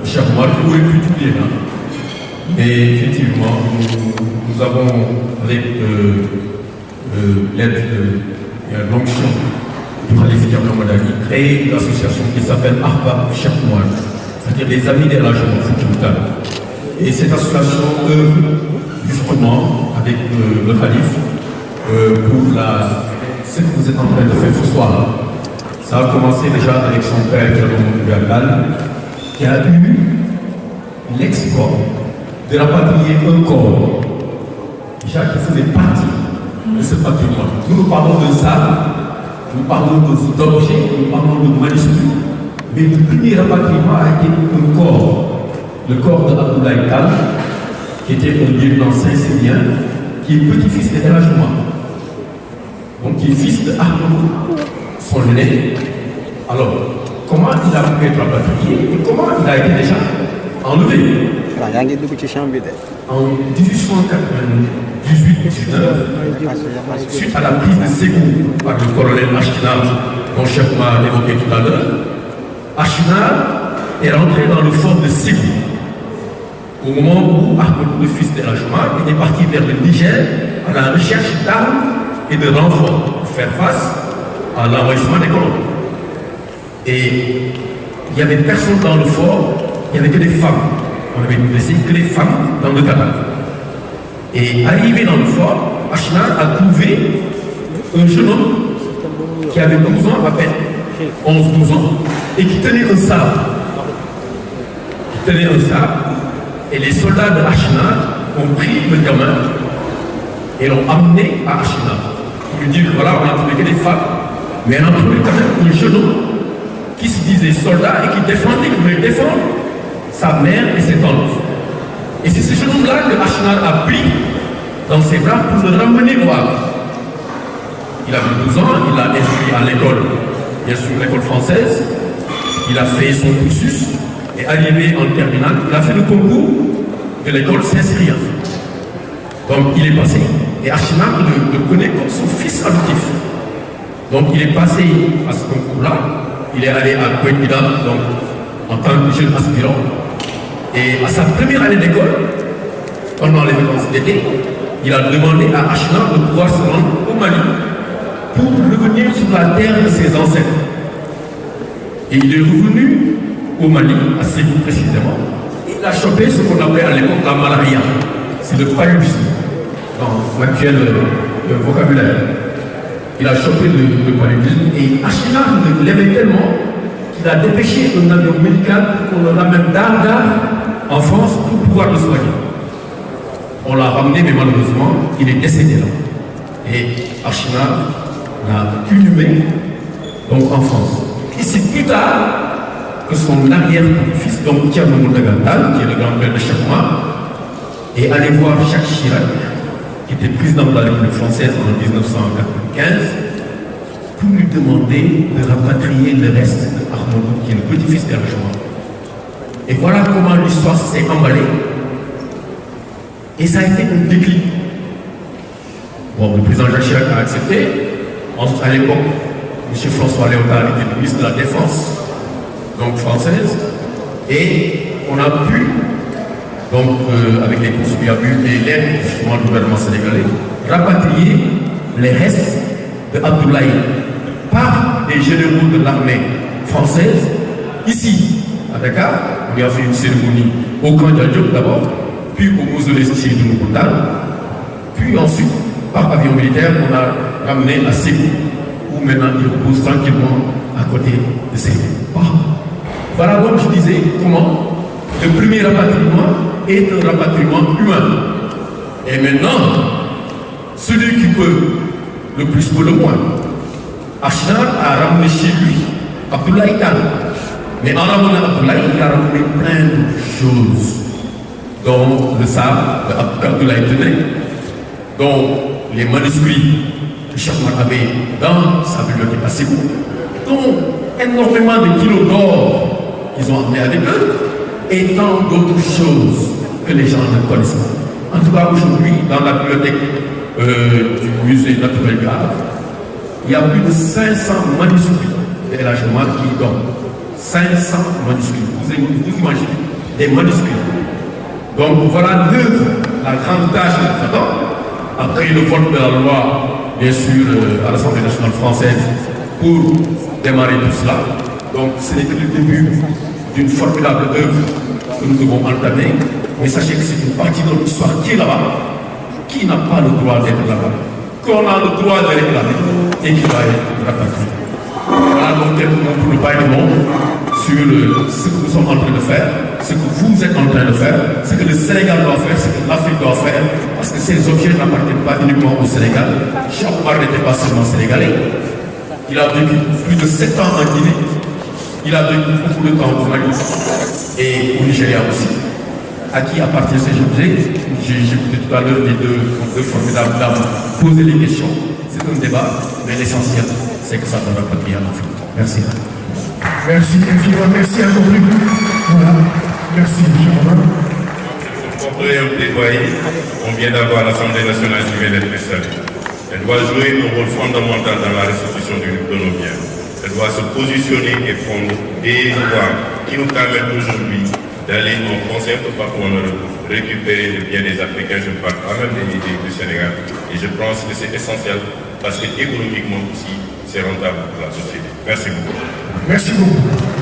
cher moi, qui aurait pu tout dire. Mais effectivement, nous avons, avec l'aide et l'onction du Khalife Kamadani, créé une association qui s'appelle Arba Cheikh Mouad, c'est-à-dire les amis des Rajamans Fouti-Moutal. Et cette association œuvre justement avec le Khalife pour ce que vous êtes en train de faire ce soir. Ça a commencé déjà avec son père qui a eu l'exploit de rapatrier un corps déjà qui faisait partie de ce patrimoine. Nous parlons de ça, nous parlons d'objets, nous parlons de manuscrits, mais le premier rapatriement a été un corps, le corps de Abdoulaye Tal, qui était un lieutenant saint-syrien, qui est petit-fils de El Hadj Omar, donc qui est fils de Ahmadou, son aîné. Alors, comment il a pu être rapatrié et comment il a été déjà enlevé? En 1898-19, suite à la prise de Ségou par le colonel Ashkinar, dont Cheikh m'a évoqué tout à l'heure, Ashkinar est rentré dans le fort de Ségou au moment où Ahmadou, le fils de El Hadj Omar, était parti vers le Niger à la recherche d'armes et de renforts pour faire face à l'envahissement des colons. Et il n'y avait personne dans le fort, il n'y avait que des femmes. On avait laissé que les femmes dans le cadavre. Et arrivé dans le fort, Ashkinar a trouvé un jeune homme qui avait 12 ans à peine, 11-12 ans, et qui tenait un sabre. Et les soldats de Ashkinar ont pris le gamin et l'ont amené à Ashkinar. Pour lui dire que voilà, on a trouvé que des femmes, mais on a trouvé quand même un jeune homme qui se disait soldat et qui défendait, qui voulait défendre sa mère et ses tantes. Et c'est ce jeune homme-là que Ashkinar a pris dans ses bras pour le ramener au Havre. Il avait 12 ans, il l'a inscrit à l'école, bien sûr l'école française. Il a fait son cursus et arrivé en terminale, il a fait le concours de l'école Saint-Cyrien. Donc il est passé. Et Ashkinar le connaît comme son fils adoptif. Donc il est passé à ce concours-là. Il est allé à Kouétida, donc en tant que jeune aspirant. Et à sa première année d'école, pendant les vacances d'été, il a demandé à Ashkinar de pouvoir se rendre au Mali pour revenir sur la terre de ses ancêtres. Et il est revenu au Mali, à Ségou précisément, et il a chopé ce qu'on appelait à l'époque la malaria. C'est le paludisme, dans l'actuel vocabulaire. Il a chopé le paludisme et Ashkinar l'aimait tellement qu'il a dépêché un avion médical pour qu'on le ramène d'Arda en France pour pouvoir le soigner. On l'a ramené, mais malheureusement, il est décédé là. Et Ashkinar l'a inhumé donc en France. Et c'est plus tard que son arrière-fils, donc Thierno Mountaga Tall, qui est le grand-père de Cheikh Omar, est allé voir Jacques Chirac, qui était président de la République française en 1995, pour lui demander de rapatrier le reste de Ahmadou, qui est le petit-fils d'El Hadj Omar. Et voilà comment l'histoire s'est emballée. Et ça a été un déclic. Bon, le président Jacques Chirac a accepté. À l'époque, M. François Léotard était ministre de la Défense, donc française. Et on a pu, donc avec les consuliers et l'aide justement du gouvernement sénégalais, rapatrier les restes de Abdoulaye par des généraux de l'armée française, ici, à Dakar. On lui a fait une cérémonie au camp d'Adiop d'abord, puis au mausolée de Moukoundal, puis ensuite, par avion militaire, on a ramené à Ségou, où maintenant il repose tranquillement à côté de Ségou. Voilà donc je disais comment le premier rapatriement est un rapatriement humain. Et maintenant, celui qui peut le plus peut le moins. Ashkinar a ramené chez lui Abdoulaye Tal. Mais en ramenant Abdoulaye, il a ramené plein de choses, dont le sabre d'Abdoulaye tenait, dont les manuscrits que Cheikh Omar avait dans sa bibliothèque à Ségou, dont énormément de kilos d'or qu'ils ont amené avec eux, et tant d'autres choses que les gens ne connaissent pas. En tout cas, aujourd'hui, dans la bibliothèque du musée naturel du Havre, il y a plus de 500 manuscrits de El Hadj Omar qui donnent. 500 manuscrits. Vous imaginez est minuscule. Donc voilà l'œuvre, la grande tâche qui nous attend. Après le vote de la loi, bien sûr, à l'Assemblée nationale française, pour démarrer tout cela. Donc ce n'est que le début d'une formidable œuvre que nous devons entamer. Mais sachez que c'est une partie de notre histoire qui est là-bas, qui n'a pas le droit d'être là-bas, qu'on a le droit de réclamer et qui va être rapatrié. Voilà donc quelques mots pour le bail de monde sur ce que nous sommes en train de faire, ce que vous êtes en train de faire, ce que le Sénégal doit faire, ce que l'Afrique doit faire, parce que ces objets n'appartiennent pas uniquement au Sénégal. Cheikh Oumar n'était pas seulement sénégalais, il a vécu plus de 7 ans en Guinée, il a vécu beaucoup de temps au Mali et au Nigeria aussi. À qui appartiennent ces objets? J'ai écouté tout à l'heure les deux formidables dames poser les questions. C'est un débat, mais l'essentiel, c'est que ça doit rapatrier en Afrique. Merci. Merci infiniment, merci à vous. Voilà, merci, Jean-Marc. Pour conclure un plaidoyer, on vient d'avoir l'Assemblée nationale qui vient d'être installée. Elle doit jouer un rôle fondamental dans la restitution de nos biens. Elle doit se positionner et prendre des lois qui nous permettent aujourd'hui d'aller en France un peu partout en Europe, récupérer le bien des Africains, je parle pas même du Sénégal. Et je pense que c'est essentiel parce que économiquement aussi, c'est rentable pour la société. Merci beaucoup. Merci beaucoup.